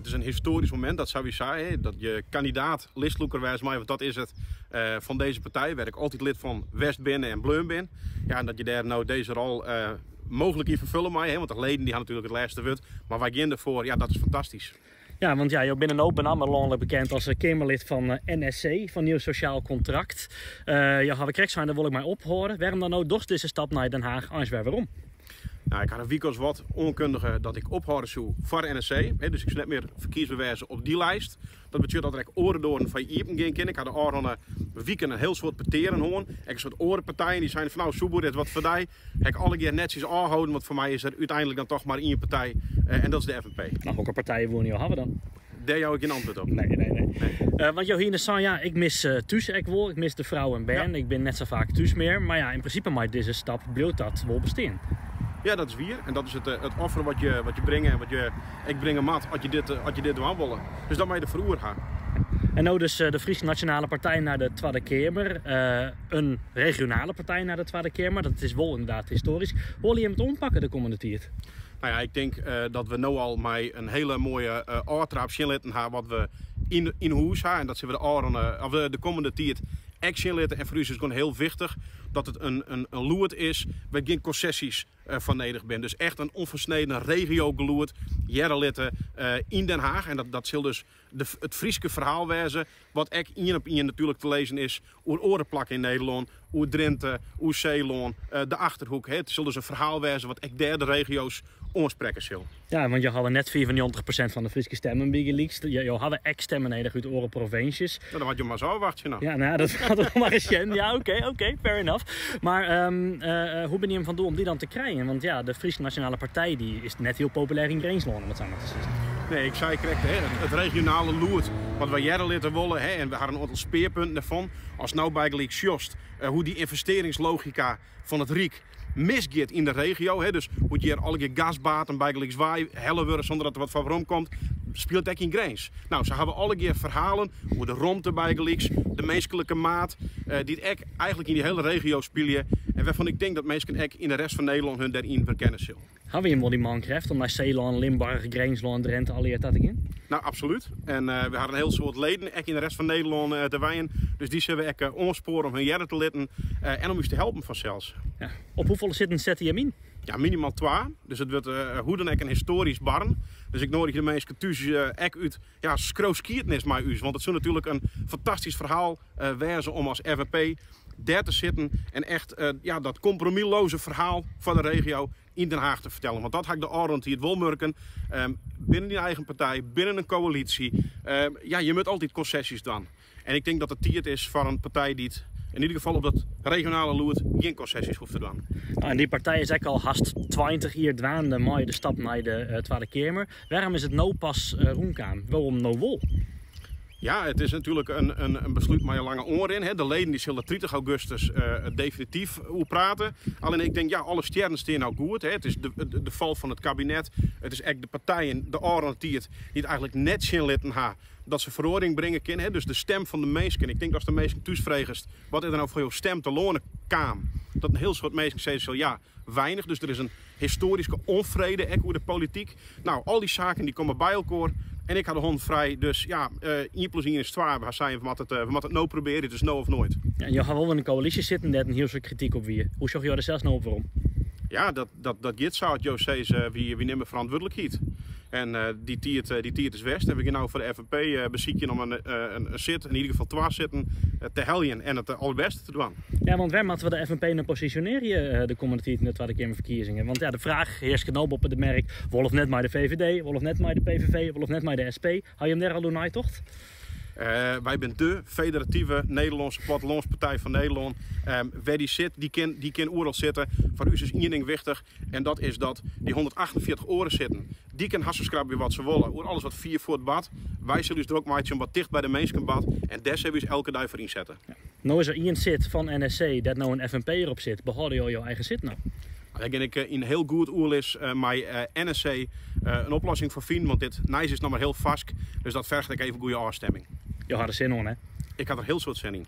is een historisch moment, dat zou je zeggen. Dat je kandidaat listloeker was mij, want dat is het van deze partij. Waar ik altijd lid van West ben en Bleum ben. Ja, en dat je daar nou deze rol mogelijk in vervullen mij. Want de leden die gaan natuurlijk het laatste woord. Maar wij gaan ervoor, ja, dat is fantastisch. Ja, want ja, je bent ook landelijk bekend als Kamerlid van NSC, van Nieuw Sociaal Contract. Ja, had ik rechts zijn, daar wil ik mij ophoren. Waarom dan nou door deze stap naar Den Haag? Anders waarom? Nou, ik had een week als wat onkundige dat ik ophouden zou voor NSC. Dus ik zou net meer verkiezingsbewijzen op die lijst. Dat betekent dat ik orendoorn van Iepen ging kennen. Ik had de oren weekend een heel soort peteren hoorn. Ik een soort orenpartijen die zijn van nou, Soeboer, dit wat voor mij. Ik alle keer netjes aanhouden, want voor mij is er uiteindelijk dan toch maar één partij. En dat is de FNP. Nou, welke partijen wil je hebben dan? Daar jou ik geen antwoord op. Nee. Want Johine zei, ja, ik mis thuis ik mis de vrouw en Ben. Ja. Ik ben net zo vaak thuis meer. Maar ja, in principe maar deze stap bloot dat wel bestaan. Ja, dat is weer. En dat is het offer wat je brengt en ik breng een maat als je dit doen willen. Dus dan moet je de verroer gaan. En nou dus de Friese Nationale Partij naar de Tweede Kamer. Een regionale partij naar de Tweede Kamer. Dat is wel inderdaad historisch. Wil je hem het ompakken de komende tijd? Nou ja, ik denk dat we nu al met een hele mooie oortrap zien hebben wat we in huis hebben. En dat zullen we de komende tijd action letten. En voor u is het gewoon heel wichtig dat het een loert is waar geen concessies van nodig zijn. Dus echt een onversneden regio geloerd. Jaren in Den Haag. En dat zal dus het Frieske verhaal wezen. Wat ook één op één natuurlijk te lezen is. Oer orenplakken in Nederland. Oer Drenthe. Oer Zeeland. De Achterhoek. Het zal dus een verhaal wezen wat ook derde regio's oorspreken zal. Ja, want je had net 94% van de Friese stemmen bijgeleakt. Je had echt stemmen nodig uit oren provincies. Nou, dan had je maar zo wachten nou. Ja, nou, dat had ook maar eens. Ja, oké, fair enough. Maar hoe ben je hem van doel om die dan te krijgen? Want ja, de Friese Nationale Partij die is net heel populair in Greensland, om het zo maar te zeggen. Nee, ik zei correct, het regionale loert wat we jaren litten willen, en we hadden een aantal speerpunten ervan. Als nou bijgelijk just hoe die investeringslogica van het Rijk misgeet in de regio, dus hoe je er alle keer gasbaten bijgelijk zwaai, helle worden zonder dat er wat van waarom komt, speelt ook in Greens. Nou, ze hebben alle keer verhalen hoe de romte bijgelijk, de menselijke maat, die het eigenlijk in die hele regio spelen. En waarvan ik denk dat mensen ook in de rest van Nederland hun daarin verkennen zullen. Hebben we hem wel die man krijgt om naar Zeeland, Limburg, Greensland, Drenthe, alle dat in? Nou, absoluut. En we hadden een heel soort leden ook in de rest van Nederland te wijnen. Dus die zullen we ook omsporen om hun jaren te litten en om ons te helpen vanzelfs. Ja. Op hoeveel zitten zet hij hem in? Ja, minimaal 2. Dus het wordt hoe dan ook een historisch barn. Dus ik nodig de mensen thuis ook uit schroefskiertnis met u. Want het zou natuurlijk een fantastisch verhaal wezen om als FNP daar te zitten en echt dat compromisloze verhaal van de regio in Den Haag te vertellen. Want dat had ik de Arend die het wil merken. Binnen die eigen partij, binnen een coalitie. Je moet altijd concessies doen. En ik denk dat het tijd is van een partij die het in ieder geval op dat regionale loert geen concessies hoeft te doen. Nou, en die partij is ook al haast 20 jaar dwaande maar de stap naar de Tweede Kamer. Waarom is het nou pas roenkaan? Waarom nou wel? Ja, het is natuurlijk een besluit met een lange oor in. De leden die zullen 30 augustus definitief over praten. Alleen ik denk, alle sterren staan nou goed. Het is de val van het kabinet. Het is echt de partijen, de oren die het eigenlijk net zien laten hebben dat ze verordening brengen kunnen. Dus de stem van de mensen. Ik denk als de mensen thuis vragen, wat is er nou voor jouw stem te lonen kwam? Dat een heel soort mensen zeggen, weinig. Dus er is een historische onvrede ook over de politiek. Nou, al die zaken die komen bij elkaar. En ik had de hond vrij, dus 1 plus 1 is 2. We zijn we moeten het nou proberen, het is nou of nooit. Ja, je gaat wel in een coalitie zitten, net een heel soort kritiek op wie. Hoe zorg je er zelfs nou op waarom? Ja, dat Git zou het Joost zeggen, wie nemen verantwoordelijkheid. En die tiert is west. En we gaan nou voor de FNP bezieken om een zit, in ieder geval 2 zitten, te heljen en het allerbeste te doen. Ja, want waar moeten we de FNP nou positioneren de komende tijd in de Tweede Kamerverkiezingen? Want ja, de vraag heerst genoeg op het merk, wolf net maar de VVD, wolf net maar de PVV, wolf net maar de SP. Hou je hem daar al doen toch? Wij zijn de federatieve Nederlandse plattelandspartij van Nederland. Waar die zit, die kan oorlog zitten. Voor u is één ding wichtig. En dat is dat die 148 oren zitten. Die kan hassenskrabben wat ze willen. Oor alles wat 4 voor het bad. Wij zullen dus er ook maar wat dicht bij de mensen bad. En daar zullen we dus elke dag voor inzetten. Ja. Nou is er één zit van NSC dat nou een FNP erop zit. Behoud je al jouw eigen zit nou? Daar ben ik in heel goed oerlis met NSC een oplossing voor vinden. Want dit is nog maar heel vast. Dus dat vergt ik even goede afstemming. Je had er zin in, hè? Ik had er heel soort zin in.